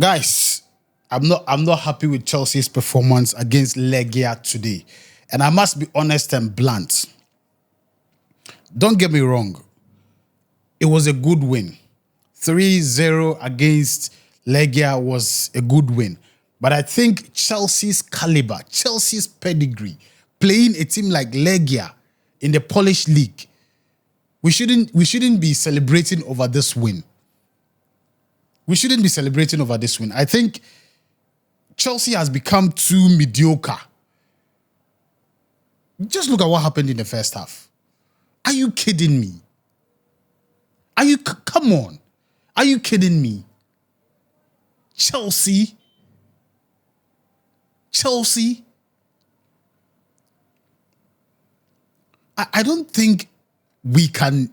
Guys, I'm not happy with Chelsea's performance against Legia today. And I must be honest and blunt. Don't get me wrong. It was a good win. 3-0 against Legia was a good win. But I think Chelsea's caliber, Chelsea's pedigree, playing a team like Legia in the Polish league, we shouldn't be celebrating over this win. We shouldn't be celebrating over this win. I think Chelsea has become too mediocre. Just look at what happened in the first half. Are you kidding me? Come on. Are you kidding me? Chelsea. I don't think we can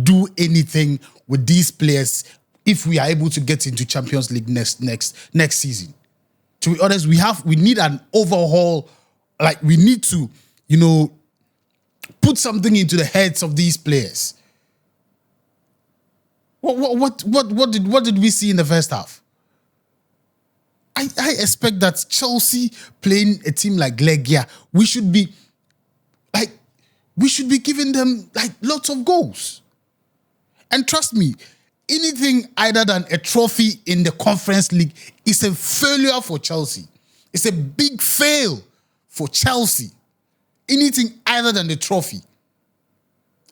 do anything with these players if we are able to get into Champions League next season. To be honest, we need an overhaul. Like, we need to, put something into the heads of these players. What did we see in the first half? I expect that Chelsea playing a team like Legia, we should be giving them lots of goals. And trust me, anything other than a trophy in the Conference League is a failure for Chelsea. It's a big fail for Chelsea. Anything other than the trophy,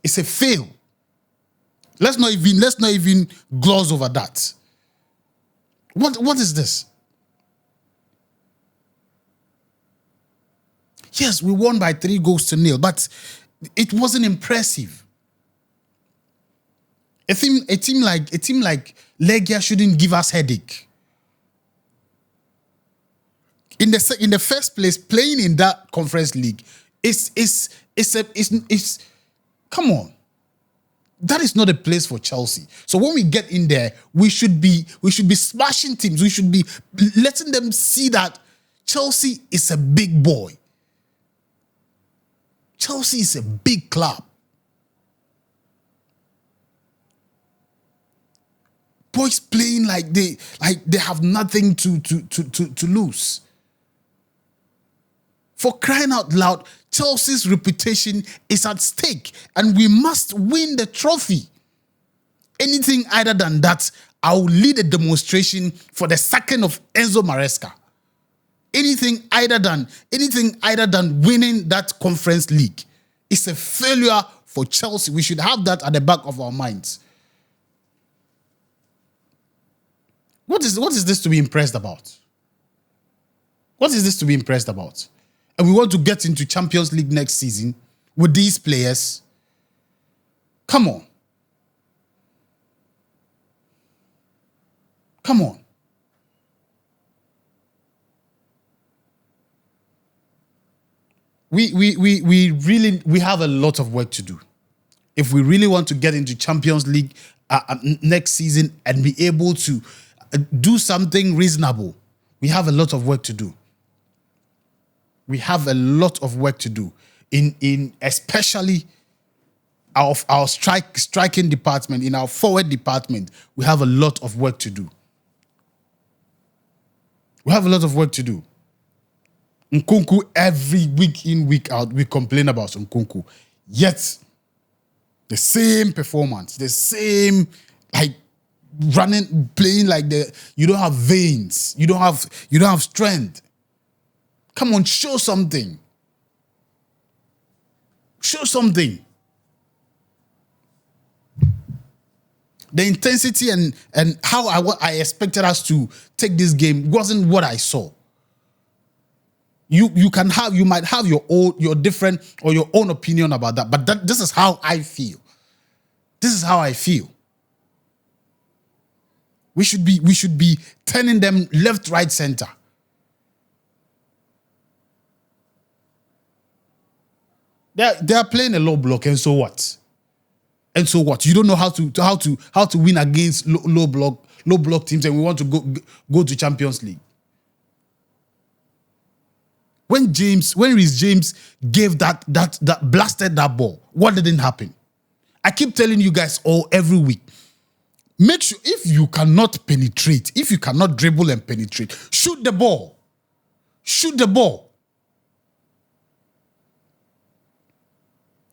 it's a fail. Let's not even gloss over that. What is this? Yes, we won by 3-0, but it wasn't impressive. A team like Legia shouldn't give us headache. In the first place, playing in that Conference League is come on. That is not a place for Chelsea. So when we get in there, we should be smashing teams. We should be letting them see that Chelsea is a big boy. Chelsea is a big club. Boys playing like they have nothing to lose. For crying out loud, Chelsea's reputation is at stake, and we must win the trophy. Anything other than that, I will lead a demonstration for the second of Enzo Maresca. Anything other than winning that Conference League is a failure for Chelsea. We should have that at the back of our minds. What is this to be impressed about? What is this to be impressed about? And we want to get into Champions League next season with these players. Come on. Come on. We have a lot of work to do. If we really want to get into Champions League next season and be able to do something reasonable, we have a lot of work to do. We have a lot of work to do in especially our striking department, in our forward department. We have a lot of work to do. We have a lot of work to do. Nkunku, every week in, week out, we complain about Nkunku. Yet, the same performance, the same, running, playing you don't have veins, you don't have strength. Come on, show something. Show something. The intensity and how I expected us to take this game wasn't what I saw. You might have your different or your own opinion about that, but this is how I feel. This is how I feel. We should be turning them left, right, center. They are playing a low block, and so what? And so what? You don't know how to win against low block teams, and we want to go to Champions League. When Reece James gave that blasted that ball, what didn't happen? I keep telling you guys every week. Make sure if you cannot penetrate, if you cannot dribble and penetrate, shoot the ball. Shoot the ball.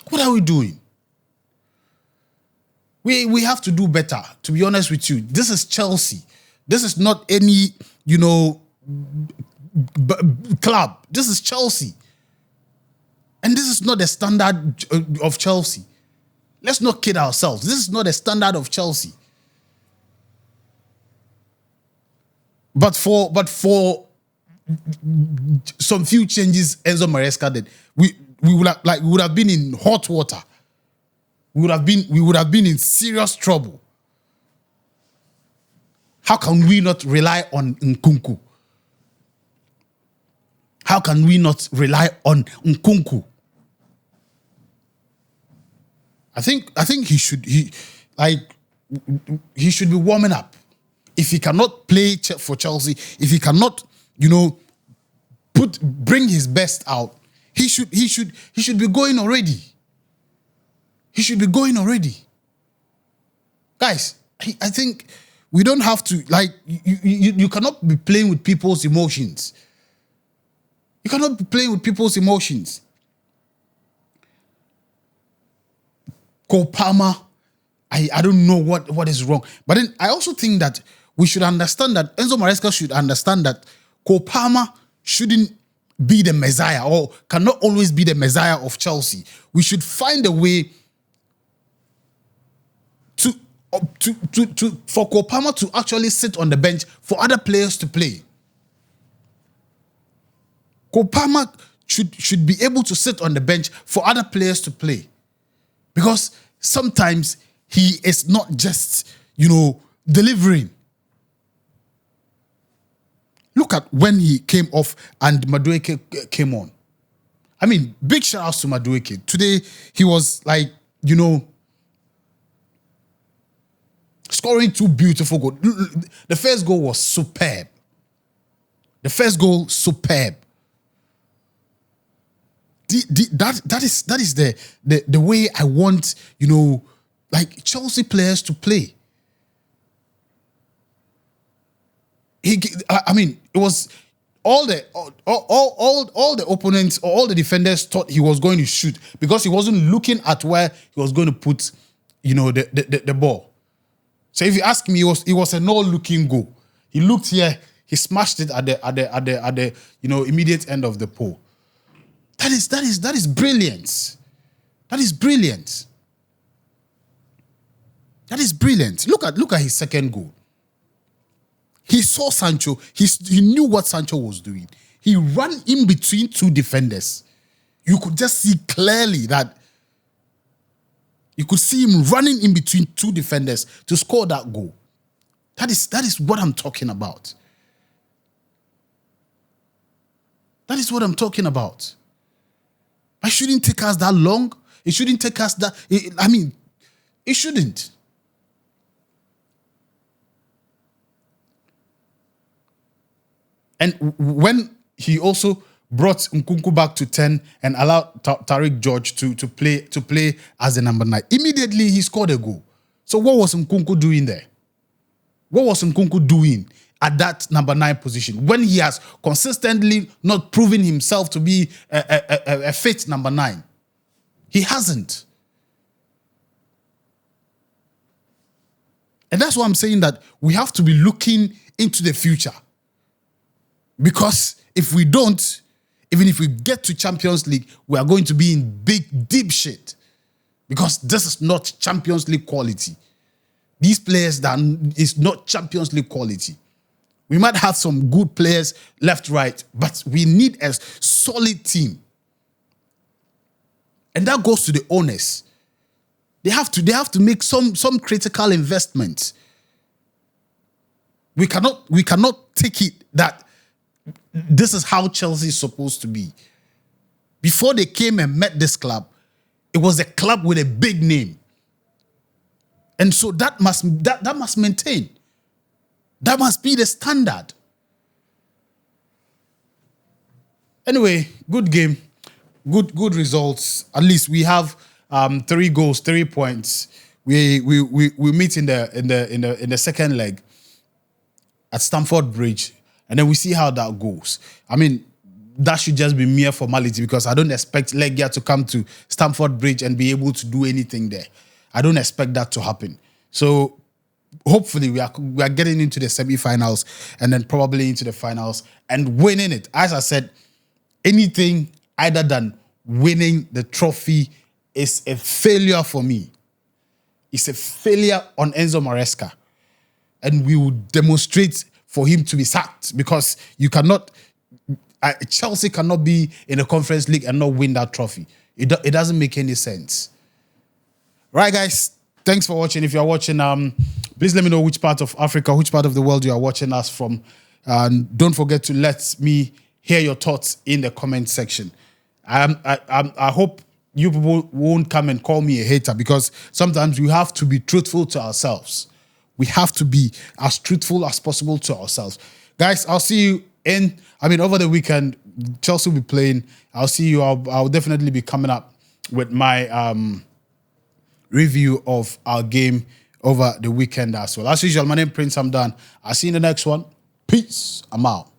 What are we doing? We have to do better, to be honest with you. This is Chelsea. This is not any, club. This is Chelsea. And this is not the standard of Chelsea. Let's not kid ourselves. This is not the standard of Chelsea. But for some few changes Enzo Maresca did, we would have been in hot water. We would have been in serious trouble. How can we not rely on Nkunku? How can we not rely on Nkunku? I think he should be warming up. If he cannot play for Chelsea, if he cannot, bring his best out, he should be going already. He should be going already. Guys, I think we don't have to, you cannot be playing with people's emotions. You cannot be playing with people's emotions. Cole Palmer, I don't know what is wrong. But then I also think that we should understand that Enzo Maresca should understand that Cole Palmer shouldn't be the Messiah or cannot always be the Messiah of Chelsea. We should find a way for Cole Palmer to actually sit on the bench for other players to play. Cole Palmer should be able to sit on the bench for other players to play. Because sometimes he is not just, delivering. Look at when he came off and Mediocre came on. I mean, big shout outs to Mediocre. Today, he was scoring two beautiful goals. The first goal was superb. That is the way I want, Chelsea players to play. It was all the opponents or all the defenders thought he was going to shoot because he wasn't looking at where he was going to put, the ball. So if you ask me, it was a no-looking goal. He looked here, he smashed it at the immediate end of the pole. That is brilliance. That is brilliant. That is brilliant. Look at his second goal. He saw Sancho. He knew what Sancho was doing. He ran in between two defenders. You could just see clearly that. You could see him running in between two defenders to score that goal. That is what I'm talking about. That is what I'm talking about. It shouldn't take us that long. It shouldn't take us that. It shouldn't. And when he also brought Nkunku back to 10 and allowed Tariq George to play as the number 9, immediately he scored a goal. So what was Nkunku doing there? What was Nkunku doing at that number 9 position when he has consistently not proven himself to be a fit number 9? He hasn't. And that's why I'm saying that we have to be looking into the future. Because if we don't, even if we get to Champions League, we are going to be in big, deep shit. Because this is not Champions League quality. These players is not Champions League quality. We might have some good players left, right, but we need a solid team. And that goes to the owners. They have to make some critical investments. We cannot take it that this is how Chelsea is supposed to be. Before they came and met this club, it was a club with a big name. And so that must maintain. That must be the standard. Anyway, good game. Good results. At least we have 3 goals, 3 points. We meet in the second leg at Stamford Bridge, and then we see how that goes. I mean, that should just be mere formality because I don't expect Legia to come to Stamford Bridge and be able to do anything there. I don't expect that to happen. So hopefully we are getting into the semi-finals and then probably into the finals and winning it. As I said, anything other than winning the trophy is a failure for me. It's a failure on Enzo Maresca. And we will demonstrate for him to be sacked because you cannot, Chelsea cannot be in the Conference League and not win that trophy. It doesn't make any sense. Right, guys? Thanks for watching. If you're watching, please let me know which part of Africa, which part of the world you are watching us from. And don't forget to let me hear your thoughts in the comment section. I hope you people won't come and call me a hater because sometimes we have to be truthful to ourselves. We have to be as truthful as possible to ourselves. Guys, I'll see you over the weekend. Chelsea will be playing. I'll see you. I'll definitely be coming up with my review of our game over the weekend as well. As usual, my name is Prince. I'm done. I'll see you in the next one. Peace. I'm out.